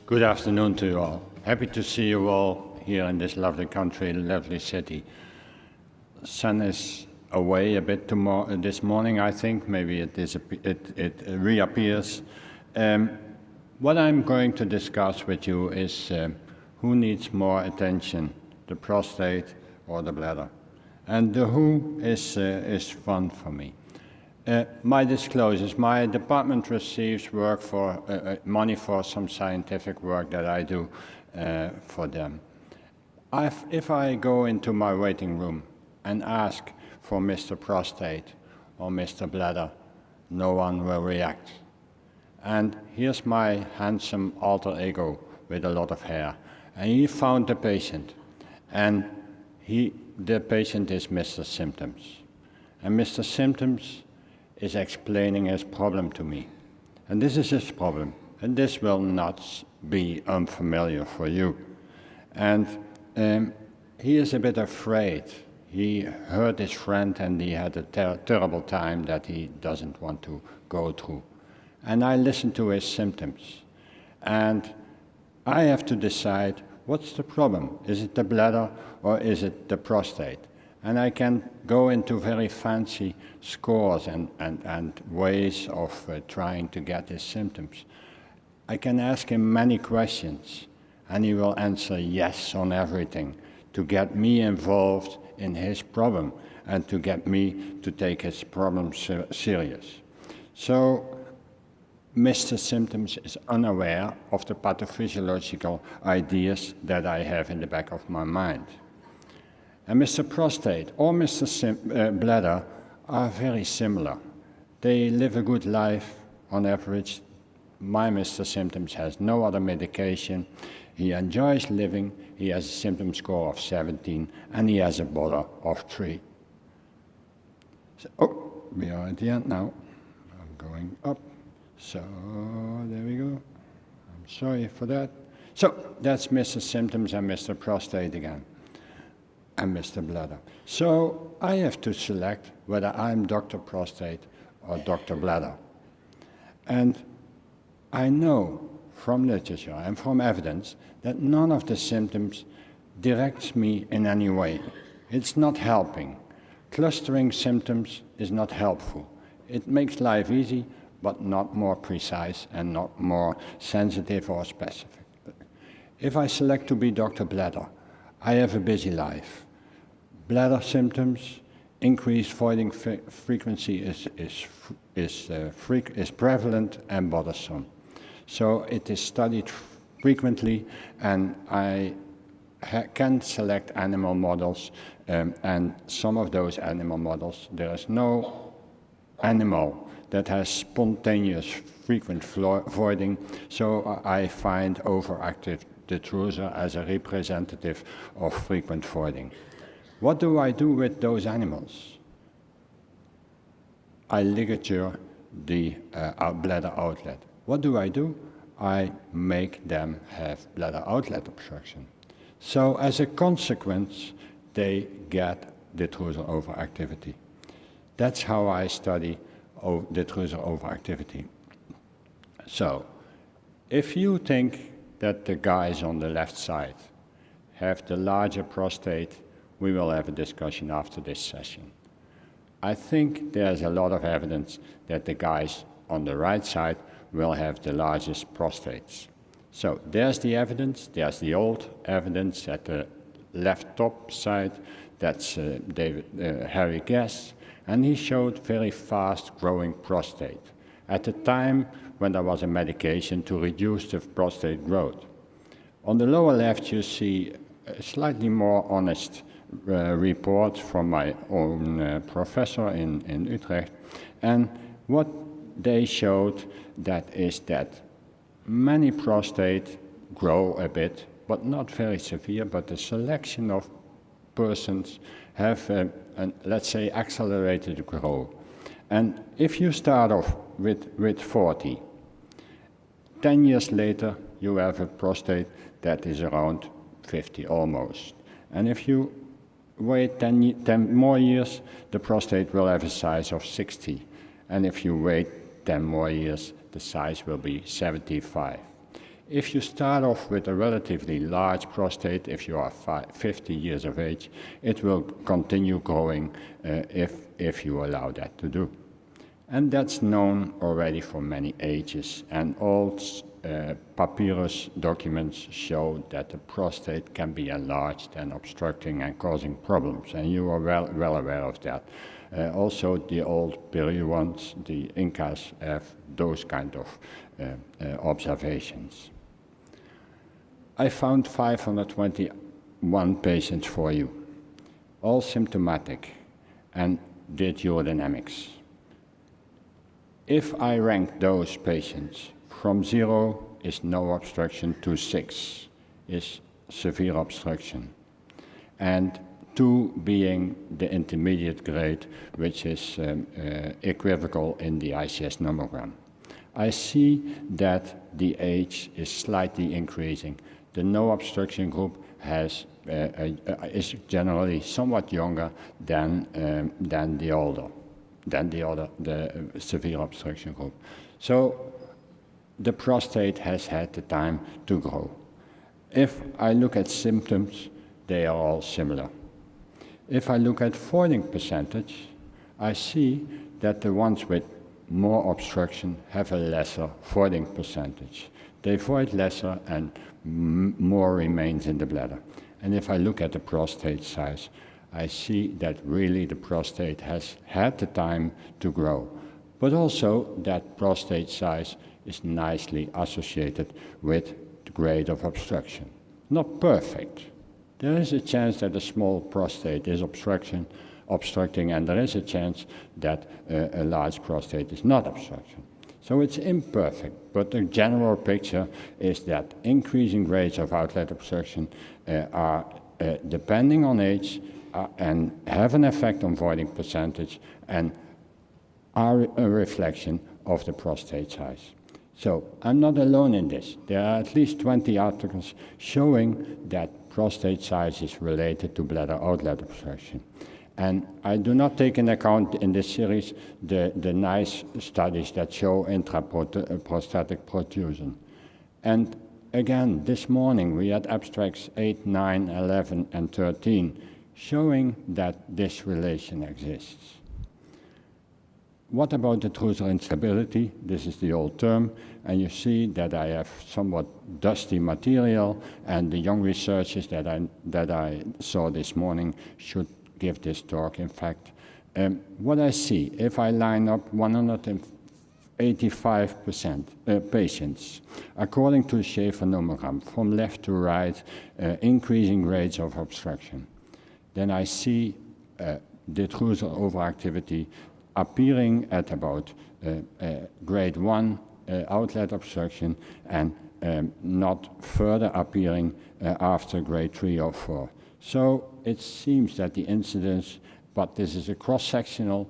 Good afternoon to you all. Happy to see you all here in this lovely country, lovely city. The sun is away a bit this morning, I think. Maybe it reappears. What I'm going to discuss with you is who needs more attention, the prostate or the bladder. And the who is fun for me. My disclosures, my department receives work for money for some scientific work that I do for them. If I go into my waiting room and ask for Mr. Prostate or Mr. Bladder, no one will react. And here's my handsome alter ego with a lot of hair. And he found the patient. And the patient is Mr. Symptoms. And Mr. Symptoms is explaining his problem to me. And this is his problem. And this will not be unfamiliar for you. And he is a bit afraid. He hurt his friend and he had a terrible time that he doesn't want to go through. And I listen to his symptoms. And I have to decide, what's the problem? Is it the bladder or is it the prostate? And I can go into very fancy scores and ways of trying to get his symptoms. I can ask him many questions, and he will answer yes on everything to get me involved in his problem and to get me to take his problem serious. So Mr. Symptoms is unaware of the pathophysiological ideas that I have in the back of my mind. And Mr. Prostate or Mr. Bladder are very similar. They live a good life on average. My Mr. Symptoms has no other medication. He enjoys living. He has a symptom score of 17 and he has a bladder of 3. So, we are at the end now. I'm going up. So, there we go. I'm sorry for that. So, that's Mr. Symptoms and Mr. Prostate again. And Mr. Bladder. So I have to select whether I'm Dr. Prostate or Dr. Bladder. And I know from literature and from evidence that none of the symptoms directs me in any way. It's not helping. Clustering symptoms is not helpful. It makes life easy, but not more precise and not more sensitive or specific. If I select to be Dr. Bladder, I have a busy life. Bladder symptoms, increased voiding frequency is prevalent and bothersome. So it is studied frequently, and I can select animal models, and some of those animal models, there is no animal that has spontaneous frequent voiding, so I find overactive detrusor as a representative of frequent voiding. What do I do with those animals? I ligature the bladder outlet. What do? I make them have bladder outlet obstruction. So as a consequence, they get detrusor overactivity. That's how I study detrusor overactivity. So if you think that the guys on the left side have the larger prostate, we will have a discussion after this session. I think there's a lot of evidence that the guys on the right side will have the largest prostates. So there's the evidence, there's the old evidence at the left top side, that's Harry Guess, and he showed very fast growing prostate at the time when there was a medication to reduce the prostate growth. On the lower left you see a slightly more honest report from my own professor in Utrecht, and what they showed is that many prostate grow a bit, but not very severe, but a selection of persons have, let's say, accelerated growth. And if you start off with 40, 10 years later you have a prostate that is around 50 almost. And if you wait 10 more years, the prostate will have a size of 60. And if you wait 10 more years, the size will be 75. If you start off with a relatively large prostate, if you are 50 years of age, it will continue growing if you allow that to do. And that's known already for many ages, and old papyrus documents show that the prostate can be enlarged and obstructing and causing problems, and you are well aware of that. Also, the old Peruvians, the Incas, have those kind of observations. I found 521 patients for you, all symptomatic, and did urodynamics. If I rank those patients, from 0 is no obstruction to 6 is severe obstruction, and 2 being the intermediate grade, which is equivocal in the ICS nomogram. I see that the age is slightly increasing. The no obstruction group is generally somewhat younger than the severe obstruction group. So the prostate has had the time to grow. If I look at symptoms, they are all similar. If I look at voiding percentage, I see that the ones with more obstruction have a lesser voiding percentage. They void lesser and more remains in the bladder. And if I look at the prostate size, I see that really the prostate has had the time to grow, but also that prostate size is nicely associated with the grade of obstruction. Not perfect. There is a chance that a small prostate is obstructing, and there is a chance that a large prostate is not obstruction. So it's imperfect, but the general picture is that increasing grades of outlet obstruction are, depending on age, and have an effect on voiding percentage and are a reflection of the prostate size. So I'm not alone in this. There are at least 20 articles showing that prostate size is related to bladder outlet obstruction. And I do not take into account in this series the nice studies that show intraprostatic protrusion. And again, this morning we had abstracts 8, 9, 11, and 13 showing that this relation exists. What about the detrusor instability? This is the old term, and you see that I have somewhat dusty material, and the young researchers that I saw this morning should give this talk, in fact. What I see, if I line up 185 patients, according to the Schaefer nomogram, from left to right, increasing grades of obstruction, then I see detrusor overactivity appearing at about grade 1 outlet obstruction and not further appearing after grade 3 or 4. So it seems that the incidence, but this is a cross-sectional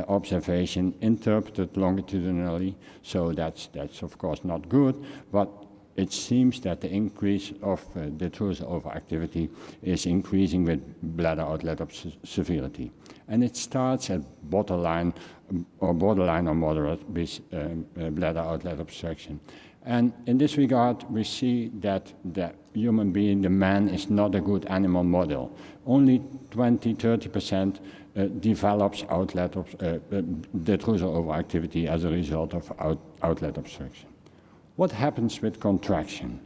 observation interpreted longitudinally, so that's of course not good, but it seems that the increase of detrusor overactivity is increasing with bladder outlet severity. And it starts at borderline or moderate with bladder outlet obstruction. And in this regard, we see that the human being, the man, is not a good animal model. Only 20–30% develops detrusor overactivity as a result of outlet obstruction. What happens with contraction?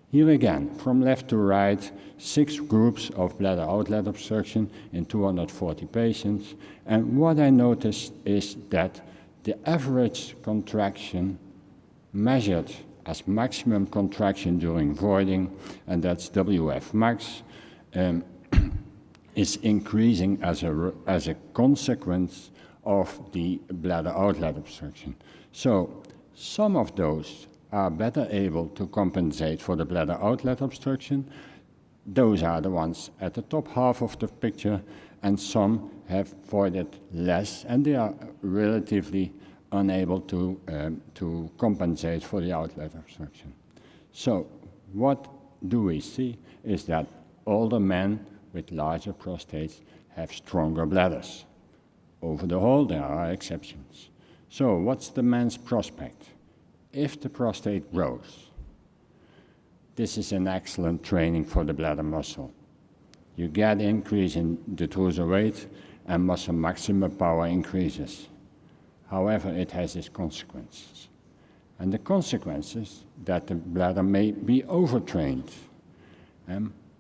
Here again, from left to right, 6 groups of bladder outlet obstruction in 240 patients. And what I noticed is that the average contraction measured as maximum contraction during voiding, and that's WF max, is increasing as a consequence of the bladder outlet obstruction. So some of those are better able to compensate for the bladder outlet obstruction. Those are the ones at the top half of the picture, and some have voided less, and they are relatively unable to compensate for the outlet obstruction. So what do we see is that older men with larger prostates have stronger bladders. Over the whole, there are exceptions. So what's the man's prospect? If the prostate grows, this is an excellent training for the bladder muscle. You get increase in detrusor weight and muscle maximum power increases. However, it has its consequences. And the consequences that the bladder may be overtrained.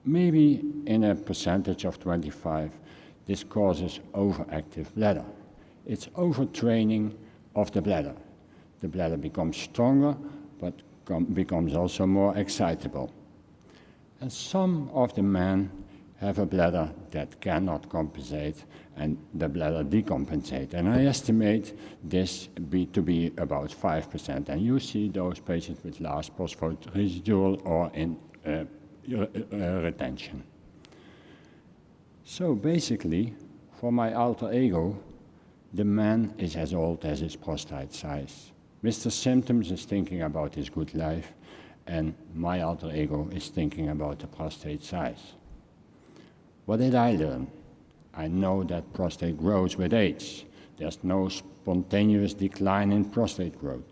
Maybe in a percentage of 25, this causes overactive bladder. It's overtraining of the bladder. The bladder becomes stronger, but becomes also more excitable. And some of the men have a bladder that cannot compensate, and the bladder decompensate. And I estimate this to be about 5%. And you see those patients with large phosphate residual or in retention. So basically, for my alter ego, the man is as old as his prostate size. Mr. Symptoms is thinking about his good life, and my alter ego is thinking about the prostate size. What did I learn? I know that prostate grows with age. There's no spontaneous decline in prostate growth.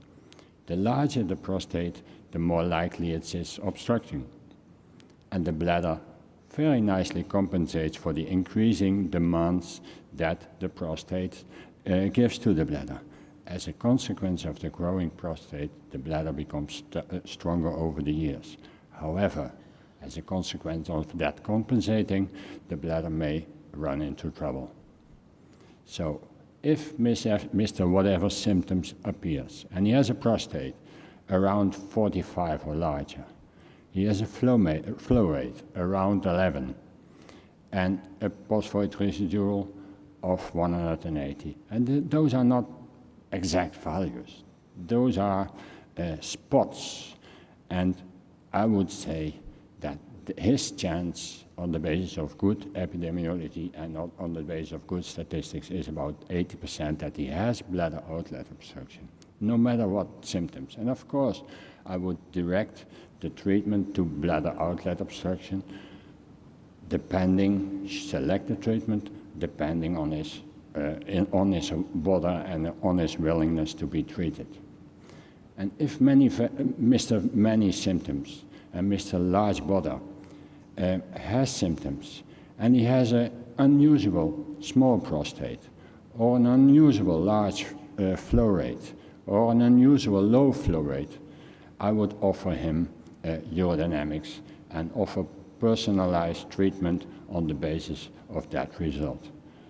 The larger the prostate, the more likely it is obstructing. And the bladder very nicely compensates for the increasing demands that the prostate gives to the bladder. As a consequence of the growing prostate, the bladder becomes stronger over the years. However, as a consequence of that compensating, the bladder may run into trouble. So if Mr. Whatever Symptoms appears, and he has a prostate around 45 or larger, he has a flow rate around 11, and a phosphate residual of 180. And those are not exact values. Those are spots. And I would say that his chance on the basis of good epidemiology and not on the basis of good statistics is about 80% that he has bladder outlet obstruction, no matter what symptoms. And of course, I would direct the treatment to bladder outlet obstruction, select the treatment depending on his bladder and on his willingness to be treated. And if Mr. Many Symptoms and Mr. Large Bladder has symptoms, and he has an unusual small prostate, or an unusual large flow rate, or an unusual low flow rate, I would offer him urodynamics and offer personalized treatment on the basis of that result.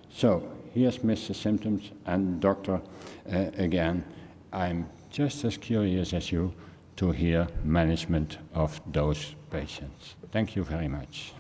So here's Mr. Symptoms, and doctor, again, I'm just as curious as you to hear management of those patients. Thank you very much.